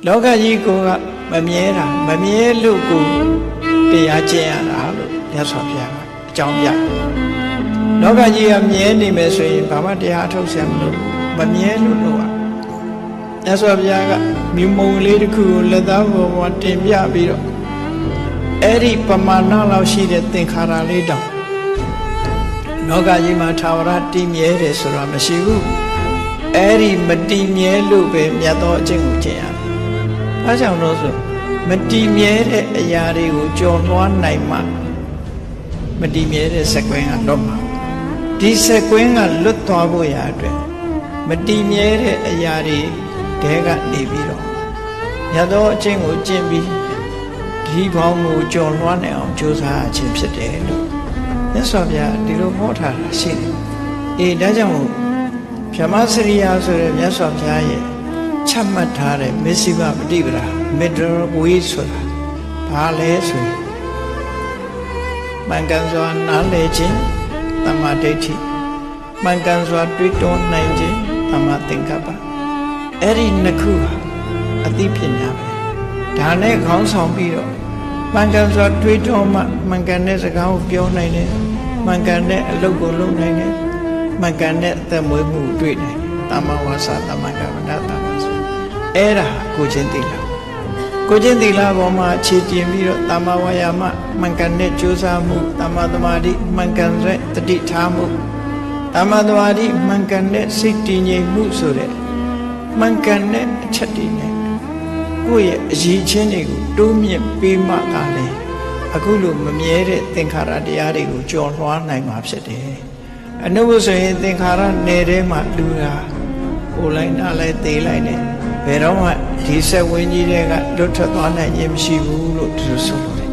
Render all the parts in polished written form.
လောကကြီးကိုကမမြဲတာမမြဲလို့ကိုတရားကျင့်ရတာလို့မြတ်စွာဘုရားကအကြောင်းပြလောကကြီးကမြဲနေမယ်ဆိုရင်ဘာမှတရားအထုတ်ဆရာမလို့မမြဲလို့လို့မြတ်စွာဘုရားကမြူမုံလေးတစ်ခုကိုလက်သားပေါ်မှာတင်ပြပြီးတော့အဲ့ဒီပမာဏလောက်ရှိတဲ့သင်္ခါရလေးတောင်လောကကြီးမှာထာဝရတည်မြဲတယ်ဆိုတာမရှိဘူးအဲ့ဒီမတည်မြဲလို့ပဲမြတ်သောအကျင့်ကိုကျင့်ရတယ်။ဘာကြောင့်လို့ဆိုမတည်မြဲတဲ့အရာတွေကိုကြော်လွှားနိုင်မှမတည်မြဲတဲ့စက်ကွင်းကလွတ်မှာဒီစက်ကွင်းကလွတ်သွားဖို့ရာအတွက်မတည်မြဲတဲ့အရာတွေတဲကနေပြီးတော့မြတ်သောအကျင့်ကိုကျင့်ပြီးဒီဘောင်းကိုကြော်လွှားနိုင်အောင်ကြိုးစားခြင်းဖြစ်တယ်လို့မြတ်စွာဘုရားဒီလိုဟောထားတာရှိတယ်။အေးဒါကြောင့်ဗြဟ္မစရိယာဆိုတဲ့မြတ်စွာဘုရားရဲ့ချမှတ်ထားတဲ့မစ္စိမပฏิပဒါ middle way ဆိုတာဘာလဲဆိုရင်မှန်ကန်စွာနားလည်ခြင်းသမ္မာဒိဋ္ဌိမှန်ကန်စွာတွေးတောနိုင်ခြင်းသမ္မာသင်္ကပ္ပအဲ့ဒီနှစ်ခုဟာအသိပညာပဲဒါနဲ့ခေါင်းဆောင်ပြီးတော့မှန်ကန်စွာတွေးတောမှမှန်ကန်တဲ့စကားကိုပြောနိုင်တယ်မှန်ကန်တဲ့အလုပ်ကိုလုပ်နိုင်တယ်မှန်ကန်တဲ့အသက်မွေးမှုတွေ့နိုင်တယ်သမ္မာဝါစာသမ္မာကမ္မန္တသမ္မာဆိုအဲ့ဒါကိုချင်းသီလကိုချင်းသီလပေါ်မှာခြေတင်ပြီးတော့သမ္မာဝါယာမမှန်ကန်တဲ့ကြိုးစားမှုသမ္မာသမာဓိမှန်ကန်တဲ့တတိထားမှုသမ္မာသမာဓိမှန်ကန်တဲ့စိတ်တည်ငြိမ်မှုဆိုတဲ့မှန်ကန်တဲ့အချက်တွေနဲ့ကိုယ့်ရဲ့အရေးချင်းတွေကိုတိုးမြင့်ပေးမှသာလေအခုလိုမမြဲတဲ့သင်္ခါရတရားတွေကိုကျော်လွှားနိုင်မှာဖြစ်တယ်အနုဘုဆိုရင်သင်္ခါရနယ်ထဲမှာလူတာဟိုလိုက်နားလိုက်သေးလိုက်တယ်ဘယ်တော့မှဒီစက်ဝင်းကြီးတွေကလွတ်ထွက်သွားနိုင်ခြင်းမရှိဘူးလို့သူဆိုလို့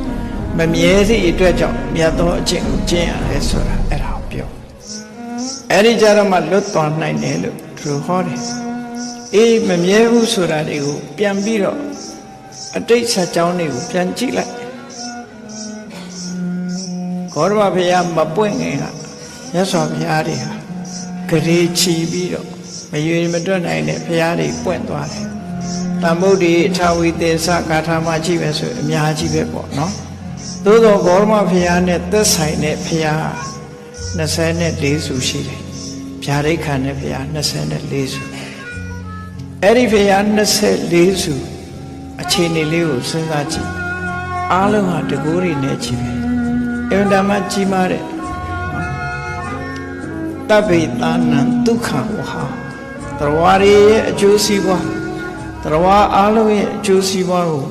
မမြဲသည့်အတွက်ကြောင့်မြတ်သောအကျင့်ကိုကျင့်ရတယ်ဆိုတာအဲ့ဒါကိုပြောအဲ့ဒီကြတော့မှလွတ်သွားနိုင်တယ်လို့သူဟောတယ်အေးမမြဲဘူးဆိုတာတွေကိုပြန်ပြီးတော့အတိတ်ဆက်ကြောင်းတွေကိုပြန်ကြည့်လိုက်ဂေါရမဘုရားမပွင့်ခင်ကမြတ်စွာဘုရားတွေဟာဂရေချီပြီးတော့မရွေမတွက်နိုင်တဲ့ဘုရားတွေပွင့်သွားတယ်တမ္ဗုဒ္ဓိအထာဝိသေသဂါထာမှာကြည့်ပဲဆိုအများကြီးပဲပေါ့နော်သို့သောဂေါရမဘုရားနဲ့သက်ဆိုင်တဲ့ဘုရား24စုရှိတယ်ဗျာဒိတ်ခံတဲ့ဘုရား24စုအဲ့ဒီဘုရား24စုအခြေအနေလေးကိုစဉ်းစားကြည့်အားလုံးဟာတကူတွေနဲ့ကြည့်ပဲအင်တာမကြီးမားတဲ့တဗ္ဗေတာနံဒုက္ခဝဟာတရဝရရဲ့အကျိုးစီးပွားတရဝအားလုံးရဲ့အကျိုးစီးပွားကို